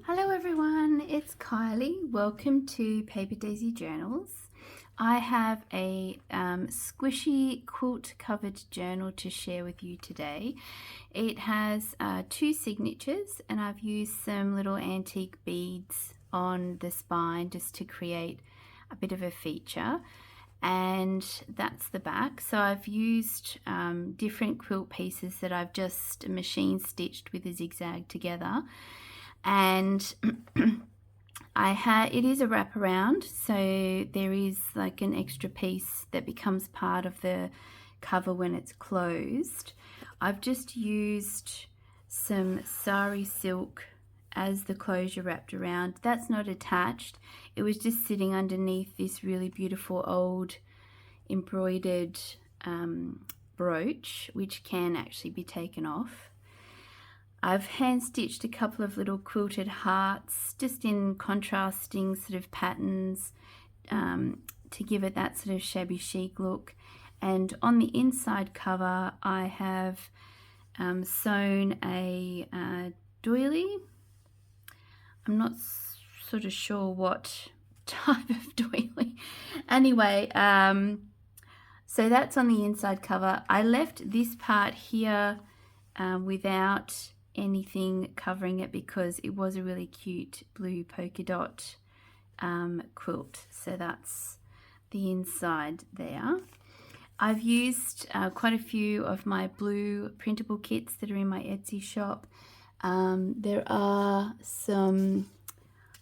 Hello everyone, it's Kylie. Welcome to Paper Daisy Journals. I have a squishy quilt covered journal to share with you today. It has two signatures and I've used some little antique beads on the spine just to create a bit of a feature. And that's the back. So I've used different quilt pieces that I've just machine stitched with a zigzag together. And it is a wraparound, so there is like an extra piece that becomes part of the cover when it's closed. I've just used some sari silk as the closure wrapped around. That's not attached, it was just sitting underneath this really beautiful old embroidered brooch, which can actually be taken off. I've hand stitched a couple of little quilted hearts just in contrasting sort of patterns to give it that sort of shabby chic look. And on the inside cover I have sewn a doily. I'm not sort of sure what type of doily. Anyway, so that's on the inside cover. I left this part here without anything covering it because it was a really cute blue polka dot quilt. So that's the inside there. I've used quite a few of my blue printable kits that are in my Etsy shop. There are some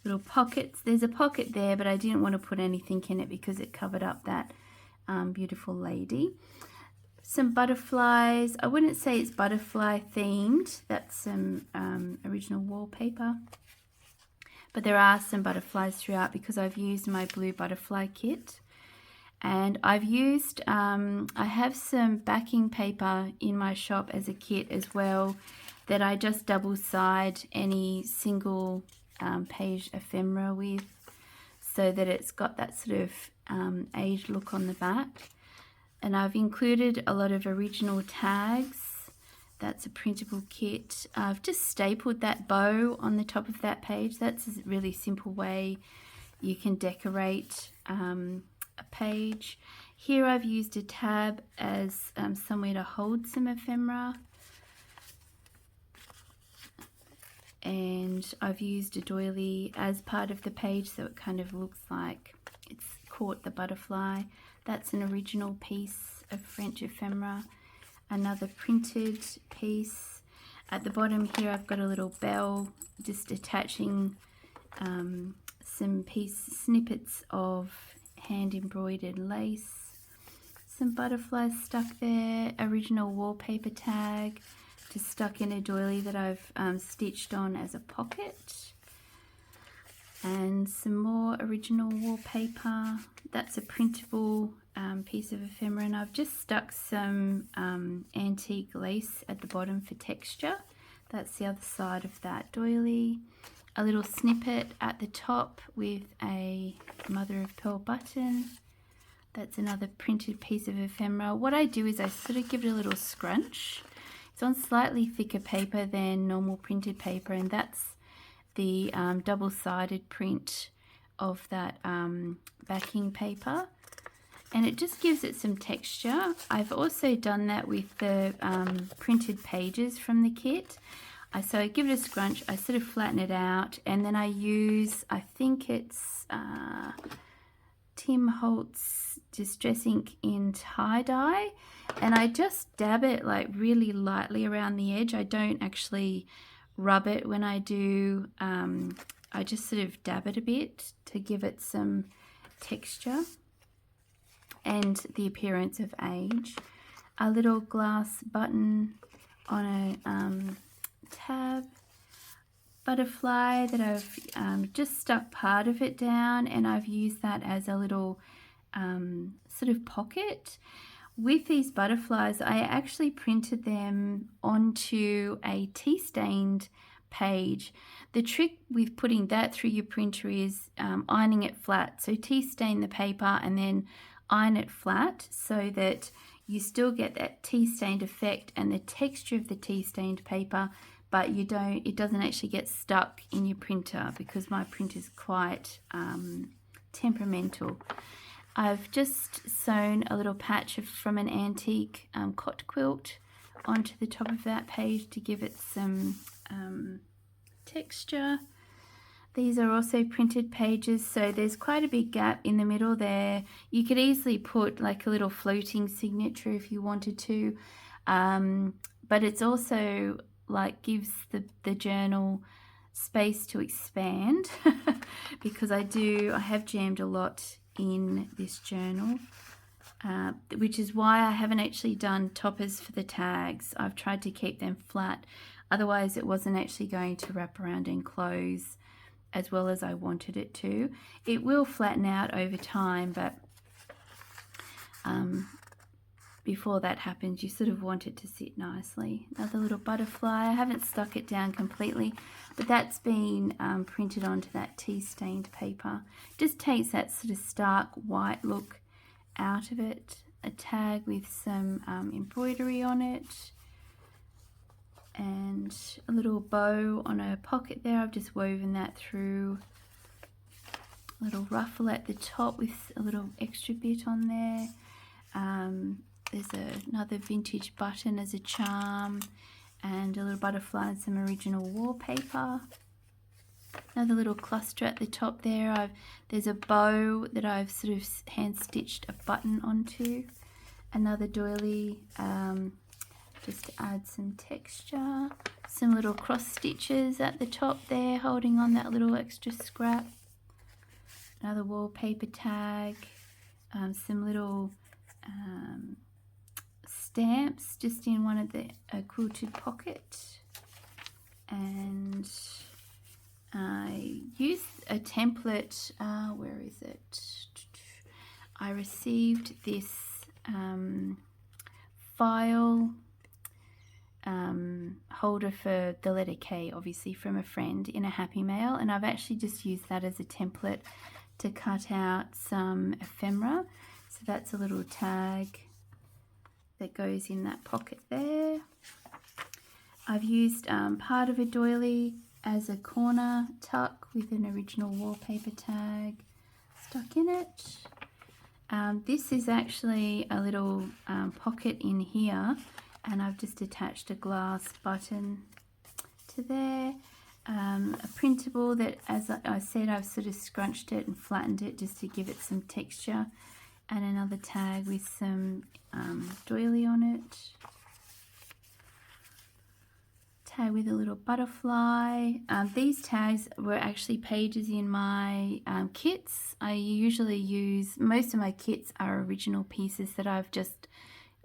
little pockets. There's a pocket there, but I didn't want to put anything in it because it covered up that beautiful lady. Some butterflies. I wouldn't say it's butterfly themed. That's some original wallpaper. But there are some butterflies throughout because I've used my blue butterfly kit. And I've used, I have some backing paper in my shop as a kit as well that I just double side any single page ephemera with so that it's got that sort of aged look on the back. And I've included a lot of original tags. That's a printable kit. I've just stapled that bow on the top of that page. That's a really simple way you can decorate a page. Here I've used a tab as somewhere to hold some ephemera. And I've used a doily as part of the page so it kind of looks like it's caught the butterfly. That's an original piece of French ephemera. Another printed piece. At the bottom here I've got a little bell just attaching some snippets of hand embroidered lace. Some butterflies stuck there. Original wallpaper tag just stuck in a doily that I've stitched on as a pocket. And some more original wallpaper. That's a printable piece of ephemera, and I've just stuck some antique lace at the bottom for texture. That's the other side of that doily. A little snippet at the top with a mother of pearl button. That's another printed piece of ephemera. What I do is I sort of give it a little scrunch. It's on slightly thicker paper than normal printed paper, and that's the double-sided print of that backing paper, and it just gives it some texture. I've also done that with the printed pages from the kit. So I give it a scrunch, I sort of flatten it out, and then I use, I think it's Tim Holtz Distress Ink in tie-dye, and I just dab it like really lightly around the edge. I don't actually rub it when I do. I just sort of dab it a bit to give it some texture and the appearance of age. A little glass button on a tab. Butterfly that I've just stuck part of it down, and I've used that as a little sort of pocket. With these butterflies, I actually printed them onto a tea-stained page. The trick with putting that through your printer is ironing it flat. So tea-stain the paper and then iron it flat so that you still get that tea-stained effect and the texture of the tea-stained paper, but it doesn't actually get stuck in your printer because my printer's quite temperamental. I've just sewn a little patch from an antique cot quilt onto the top of that page to give it some texture. These are also printed pages, so there's quite a big gap in the middle there. You could easily put like a little floating signature if you wanted to, but it's also like gives the journal space to expand because I have jammed a lot in this journal, which is why I haven't actually done toppers for the tags. I've tried to keep them flat, otherwise it wasn't actually going to wrap around and close as well as I wanted it to. It will flatten out over time, but before that happens, you sort of want it to sit nicely. Another little butterfly. I haven't stuck it down completely, but that's been printed onto that tea-stained paper. Just takes that sort of stark white look out of it. A tag with some embroidery on it, and a little bow on a pocket there. I've just woven that through. A little ruffle at the top with a little extra bit on there. There's another vintage button as a charm, and a little butterfly and some original wallpaper. Another little cluster at the top there. There's a bow that I've sort of hand stitched a button onto. Another doily, just to add some texture. Some little cross stitches at the top there, holding on that little extra scrap. Another wallpaper tag. Some little stamps just in one of the quilted pocket. And I used a template, where is it? I received this file holder for the letter K, obviously from a friend, in a Happy Mail, and I've actually just used that as a template to cut out some ephemera. So that's a little tag that goes in that pocket there. I've used part of a doily as a corner tuck with an original wallpaper tag stuck in it. This is actually a little pocket in here, and I've just attached a glass button to there. A printable that, as I said, I've sort of scrunched it and flattened it just to give it some texture, and another tag with some doily on it. Tag with a little butterfly. These tags were actually pages in my kits. I usually use, most of my kits are original pieces that I've just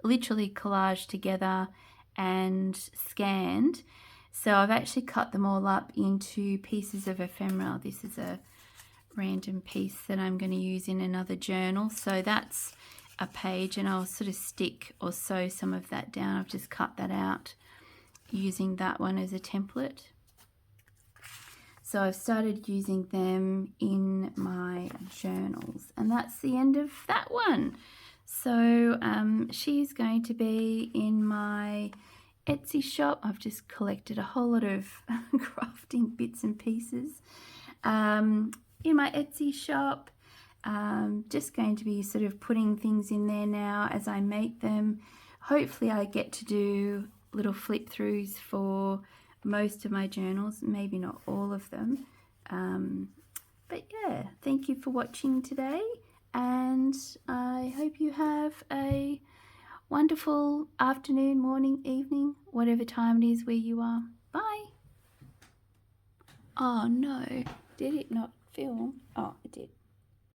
literally collaged together and scanned. So I've actually cut them all up into pieces of ephemera. This is a random piece that I'm going to use in another journal. So that's a page, and I'll sort of stick or sew some of that down. I've just cut that out using that one as a template. So I've started using them in my journals, and that's the end of that one. So she's going to be in my Etsy shop. I've just collected a whole lot of crafting bits and pieces in my Etsy shop. Just going to be sort of putting things in there now as I make them. Hopefully I get to do little flip throughs for most of my journals, maybe not all of them. But yeah, thank you for watching today, and I hope you have a wonderful afternoon, morning, evening, whatever time it is where you are. Bye. Oh no, did it not film? Oh, it did.